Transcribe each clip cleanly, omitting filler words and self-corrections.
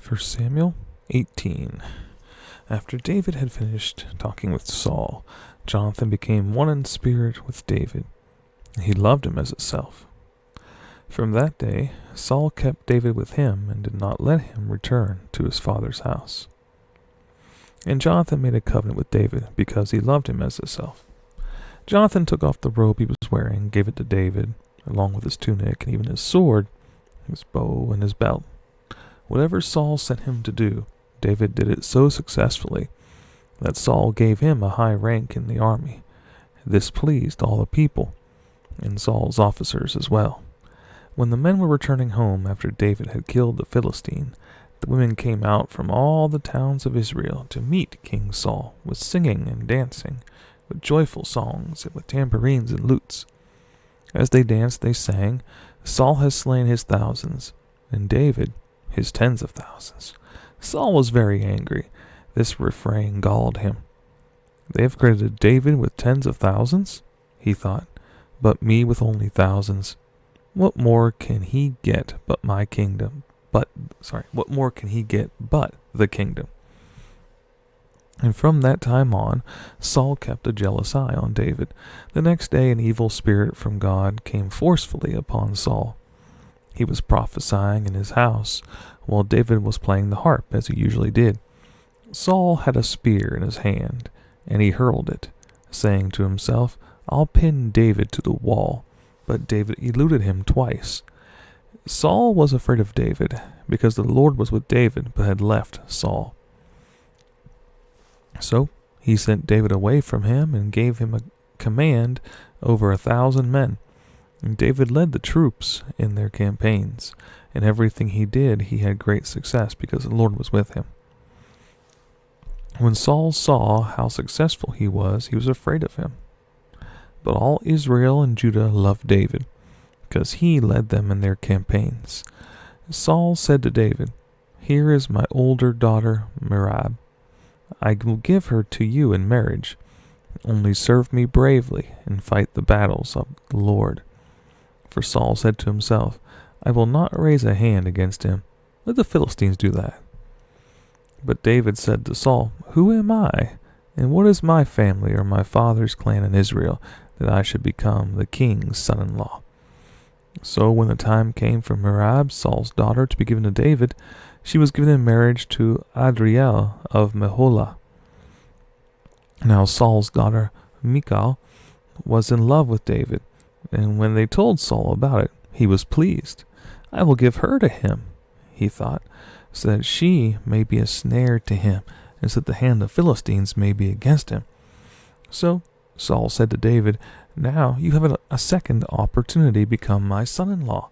1 Samuel 18. After David had finished talking with Saul, Jonathan became one in spirit with David. He loved him as himself. From that day, Saul kept David with him and did not let him return to his father's house. And Jonathan made a covenant with David because he loved him as himself. Jonathan took off the robe he was wearing, gave it to David, along with his tunic and even his sword, his bow, and his belt. Whatever Saul sent him to do, David did it so successfully that Saul gave him a high rank in the army. This pleased all the people, and Saul's officers as well. When the men were returning home after David had killed the Philistine, the women came out from all the towns of Israel to meet King Saul with singing and dancing, with joyful songs and with tambourines and lutes. As they danced, they sang, "Saul has slain his thousands, and David his tens of thousands." Saul was very angry. This refrain galled him. "They have credited David with tens of thousands," he thought, "but me with only thousands. What more can he get but my kingdom? What more can he get but the kingdom?" And from that time on, Saul kept a jealous eye on David. The next day, an evil spirit from God came forcefully upon Saul. He was prophesying in his house, while David was playing the harp, as he usually did. Saul had a spear in his hand, and he hurled it, saying to himself, "I'll pin David to the wall." But David eluded him twice. Saul was afraid of David, because the Lord was with David, but had left Saul. So he sent David away from him and gave him a command over 1,000 men. And David led the troops in their campaigns. In everything he did, he had great success because the Lord was with him. When Saul saw how successful he was afraid of him. But all Israel and Judah loved David, because he led them in their campaigns. Saul said to David, "Here is my older daughter Merab. I will give her to you in marriage. Only serve me bravely and fight the battles of the Lord." For Saul said to himself, "I will not raise a hand against him. Let the Philistines do that." But David said to Saul, "Who am I, and what is my family or my father's clan in Israel, that I should become the king's son-in-law?" So when the time came for Merab, Saul's daughter, to be given to David, she was given in marriage to Adriel of Meholah. Now Saul's daughter Michal was in love with David, and when they told Saul about it, he was pleased. "I will give her to him," he thought, "so that she may be a snare to him, and so that the hand of Philistines may be against him." So Saul said to David, "Now you have a second opportunity to become my son-in-law."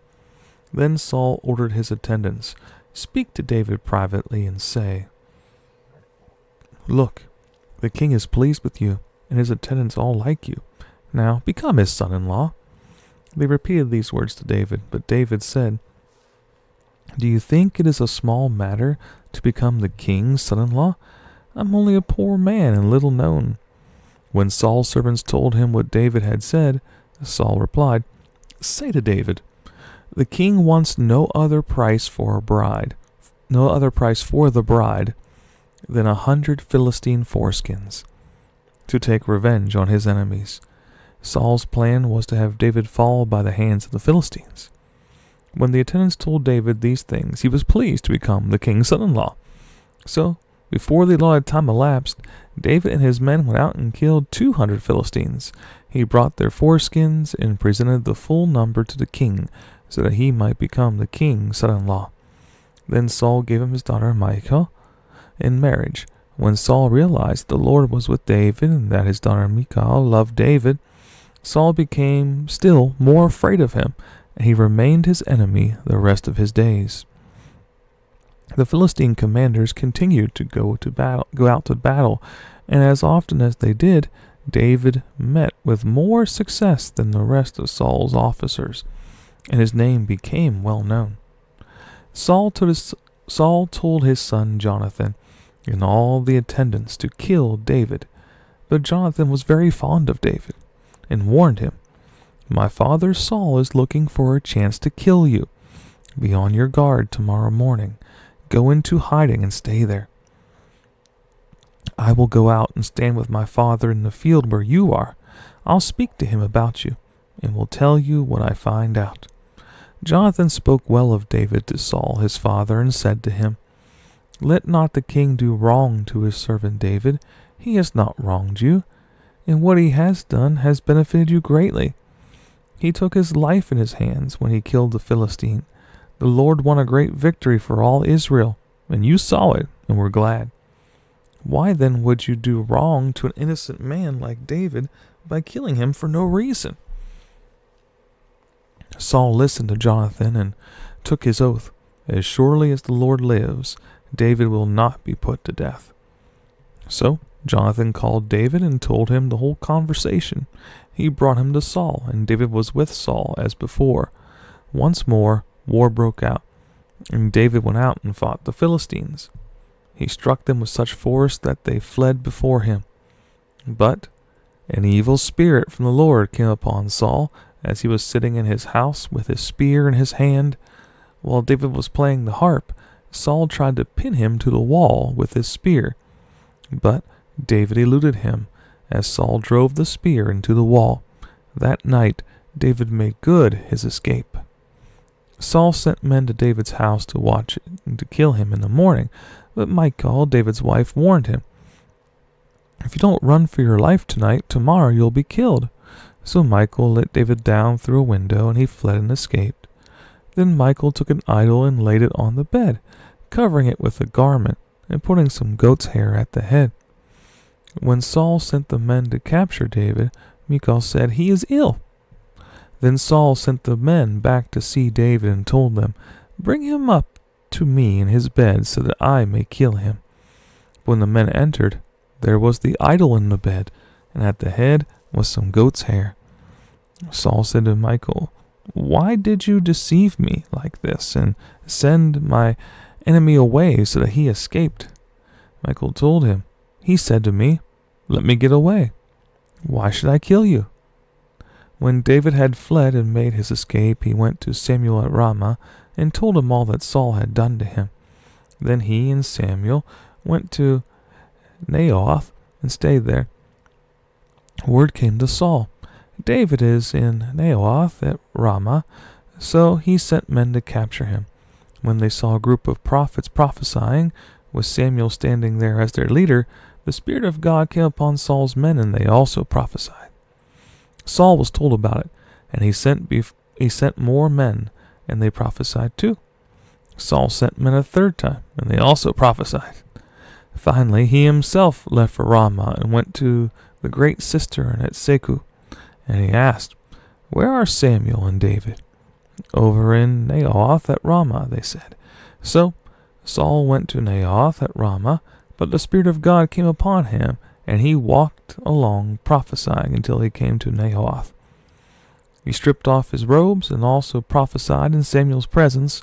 Then Saul ordered his attendants, "Speak to David privately and say, 'Look, the king is pleased with you, and his attendants all like you. Now become his son-in-law.'" They repeated these words to David, but David said, "Do you think it is a small matter to become the king's son-in-law? I'm only a poor man and little known." When Saul's servants told him what David had said, Saul replied, "Say to David, 'The king wants no other price for the bride than 100 Philistine foreskins, to take revenge on his enemies.'" Saul's plan was to have David fall by the hands of the Philistines. When the attendants told David these things, he was pleased to become the king's son-in-law. So, before the allotted time elapsed, David and his men went out and killed 200 Philistines. He brought their foreskins and presented the full number to the king, so that he might become the king's son-in-law. Then Saul gave him his daughter Michal in marriage. When Saul realized the Lord was with David and that his daughter Michal loved David, Saul became still more afraid of him, and he remained his enemy the rest of his days. The Philistine commanders continued to go out to battle, and as often as they did, David met with more success than the rest of Saul's officers, and his name became well known. Saul told his son Jonathan and all the attendants to kill David, but Jonathan was very fond of David and warned him, "My father Saul is looking for a chance to kill you. Be on your guard tomorrow morning. Go into hiding and stay there. I will go out and stand with my father in the field where you are. I'll speak to him about you, and will tell you what I find out." Jonathan spoke well of David to Saul his father, and said to him, "Let not the king do wrong to his servant David. He has not wronged you, and what he has done has benefited you greatly. He took his life in his hands when he killed the Philistine. The Lord won a great victory for all Israel, and you saw it and were glad. Why then would you do wrong to an innocent man like David by killing him for no reason?" Saul listened to Jonathan and took his oath. "As surely as the Lord lives, David will not be put to death." So Jonathan called David and told him the whole conversation. He brought him to Saul, and David was with Saul as before. Once more war broke out, and David went out and fought the Philistines. He struck them with such force that they fled before him. But an evil spirit from the Lord came upon Saul as he was sitting in his house with his spear in his hand. While David was playing the harp, Saul tried to pin him to the wall with his spear. But David eluded him as Saul drove the spear into the wall. That night David made good his escape. Saul sent men to David's house to watch it and to kill him in the morning, but Michal, David's wife, warned him, "If you don't run for your life tonight, tomorrow you'll be killed." So Michal let David down through a window, and he fled and escaped. Then Michal took an idol and laid it on the bed, covering it with a garment and putting some goat's hair at the head. When Saul sent the men to capture David, Michal said, "He is ill." Then Saul sent the men back to see David and told them, "Bring him up to me in his bed so that I may kill him." When the men entered, there was the idol in the bed, and at the head was some goat's hair. Saul said to Michal, "Why did you deceive me like this and send my enemy away so that he escaped?" Michal told him, "He said to me, 'Let me get away. Why should I kill you?'" When David had fled and made his escape, he went to Samuel at Ramah and told him all that Saul had done to him. Then he and Samuel went to Naioth and stayed there. Word came to Saul, "David is in Naioth at Ramah," so he sent men to capture him. When they saw a group of prophets prophesying, with Samuel standing there as their leader, the Spirit of God came upon Saul's men, and they also prophesied. Saul was told about it, and he sent more men, and they prophesied too. Saul sent men a third time, and they also prophesied. Finally, he himself left for Ramah and went to the great cistern at Seku, and he asked, "Where are Samuel and David?" "Over in Naioth at Ramah," they said. So Saul went to Naioth at Ramah, but the Spirit of God came upon him, and he walked along prophesying until he came to Naioth. He stripped off his robes and also prophesied in Samuel's presence.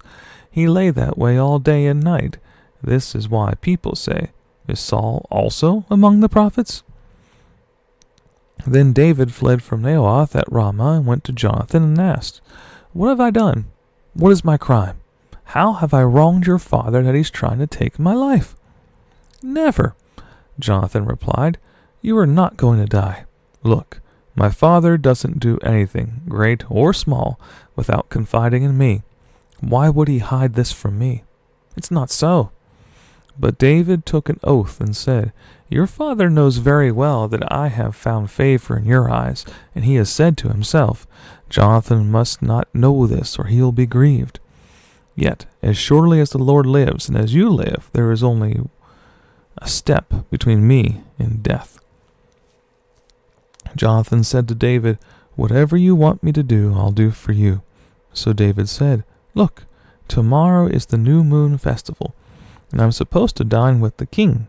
He lay that way all day and night. This is why people say, "Is Saul also among the prophets?" Then David fled from Naioth at Ramah and went to Jonathan and asked, "What have I done? What is my crime? How have I wronged your father that he's trying to take my life?" "Never," Jonathan replied. "You are not going to die. Look, my father doesn't do anything, great or small, without confiding in me. Why would he hide this from me? It's not so." But David took an oath and said, "Your father knows very well that I have found favor in your eyes, and he has said to himself, 'Jonathan must not know this, or he will be grieved.' Yet, as surely as the Lord lives, and as you live, there is only a step between me and death." Jonathan said to David, "Whatever you want me to do, I'll do for you." So David said, "Look, tomorrow is the new moon festival, and I'm supposed to dine with the king.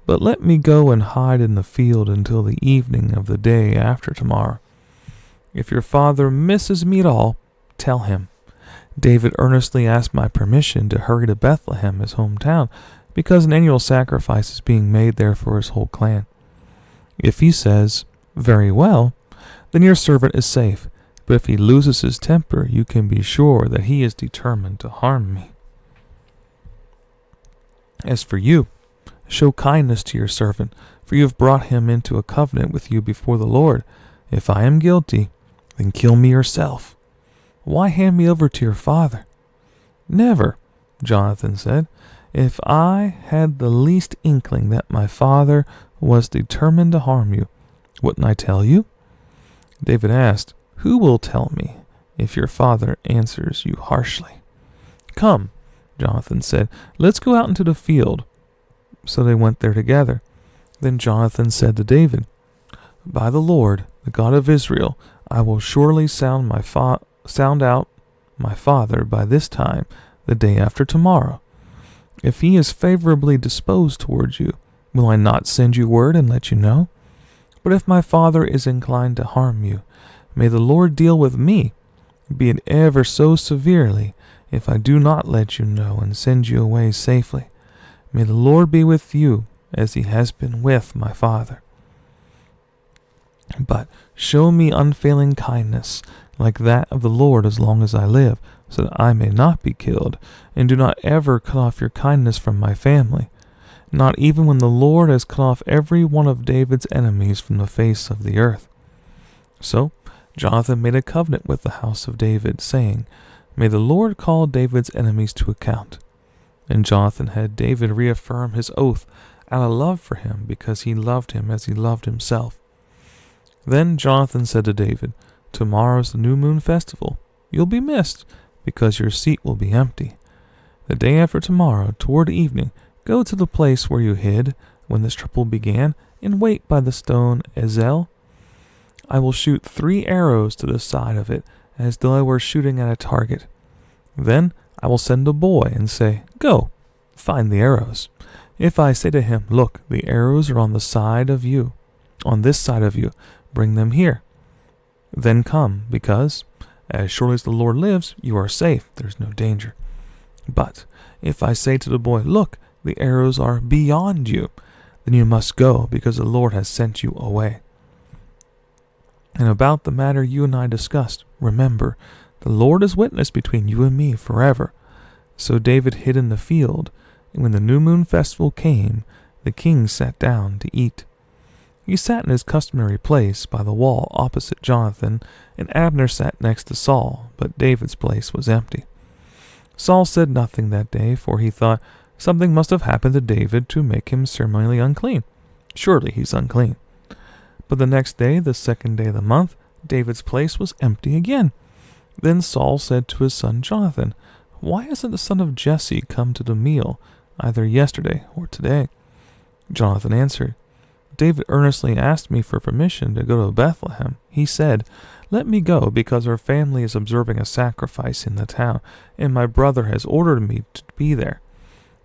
But let me go and hide in the field until the evening of the day after tomorrow. If your father misses me at all, tell him." David earnestly asked my permission to hurry to Bethlehem, his hometown, because an annual sacrifice is being made there for his whole clan. If he says, "Very well," then your servant is safe. But if he loses his temper, you can be sure that he is determined to harm me. As for you, show kindness to your servant, for you have brought him into a covenant with you before the Lord. If I am guilty, then kill me yourself. Why hand me over to your father?" "Never," Jonathan said. "If I had the least inkling that my father was determined to harm you, wouldn't I tell you?" David asked, "Who will tell me if your father answers you harshly?" "Come," Jonathan said, "let's go out into the field." So they went there together. Then Jonathan said to David, "By the Lord, the God of Israel, I will surely sound out my father by this time, the day after tomorrow. If he is favorably disposed towards you, will I not send you word and let you know? But if my father is inclined to harm you, may the Lord deal with me, be it ever so severely, if I do not let you know and send you away safely. May the Lord be with you as he has been with my father. But show me unfailing kindness like that of the Lord as long as I live, so that I may not be killed, and do not ever cut off your kindness from my family, not even when the Lord has cut off every one of David's enemies from the face of the earth." So Jonathan made a covenant with the house of David, saying, "May the Lord call David's enemies to account." And Jonathan had David reaffirm his oath out of love for him, because he loved him as he loved himself. Then Jonathan said to David, "Tomorrow's the new moon festival. You'll be missed, because your seat will be empty. The day after tomorrow, toward evening, go to the place where you hid when this trouble began, and wait by the stone Ezel. I will shoot 3 arrows to the side of it, as though I were shooting at a target. Then I will send a boy and say, 'Go, find the arrows.' If I say to him, 'Look, the arrows are on this side of you, bring them here.' Then come, because, as surely as the Lord lives, you are safe, there's no danger. But if I say to the boy, 'Look, the arrows are beyond you,' then you must go, because the Lord has sent you away. And about the matter you and I discussed, remember, the Lord is witness between you and me forever." So David hid in the field, and when the new moon festival came, the king sat down to eat. He sat in his customary place by the wall opposite Jonathan, and Abner sat next to Saul, but David's place was empty. Saul said nothing that day, for he thought something must have happened to David to make him ceremonially unclean. Surely he's unclean. But the next day, the 2nd day of the month, David's place was empty again. Then Saul said to his son Jonathan, "Why hasn't the son of Jesse come to the meal, either yesterday or today?" Jonathan answered, "David earnestly asked me for permission to go to Bethlehem. He said, 'Let me go, because our family is observing a sacrifice in the town, and my brother has ordered me to be there.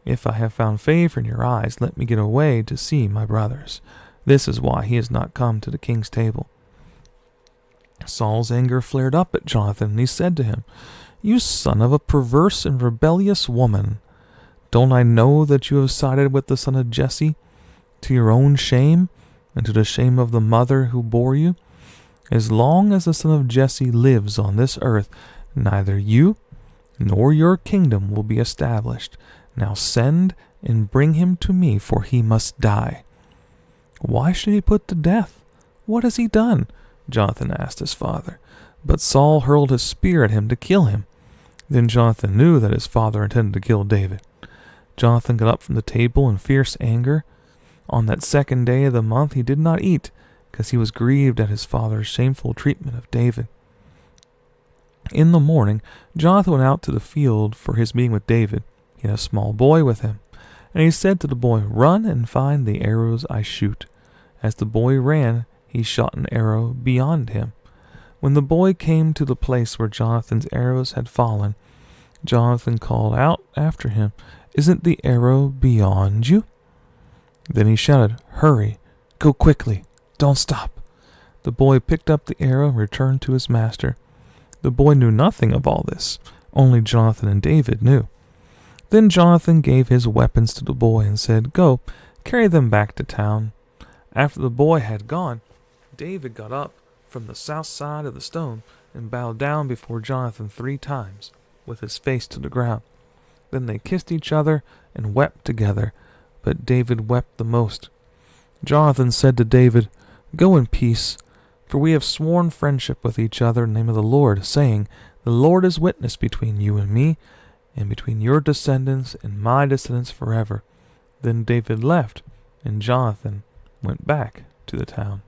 If I have found favor in your eyes, let me get away to see my brothers. This is why he has not come to the king's table.'" Saul's anger flared up at Jonathan, and he said to him, "You son of a perverse and rebellious woman! Don't I know that you have sided with the son of Jesse, to your own shame, and to the shame of the mother who bore you? As long as the son of Jesse lives on this earth, neither you nor your kingdom will be established. Now send and bring him to me, for he must die." "Why should he be put to death? What has he done?" Jonathan asked his father. But Saul hurled his spear at him to kill him. Then Jonathan knew that his father intended to kill David. Jonathan got up from the table in fierce anger. On that 2nd day of the month he did not eat, because he was grieved at his father's shameful treatment of David. In the morning, Jonathan went out to the field for his meeting with David. He had a small boy with him, and he said to the boy, "Run and find the arrows I shoot." As the boy ran, he shot an arrow beyond him. When the boy came to the place where Jonathan's arrows had fallen, Jonathan called out after him, "Isn't the arrow beyond you?" Then he shouted, "Hurry, go quickly, don't stop." The boy picked up the arrow and returned to his master. The boy knew nothing of all this. Only Jonathan and David knew. Then Jonathan gave his weapons to the boy and said, "Go, carry them back to town." After the boy had gone, David got up from the south side of the stone and bowed down before Jonathan 3 times, with his face to the ground. Then they kissed each other and wept together, but David wept the most. Jonathan said to David, "Go in peace, for we have sworn friendship with each other in the name of the Lord, saying, 'The Lord is witness between you and me, and between your descendants and my descendants forever.'" Then David left, and Jonathan went back to the town.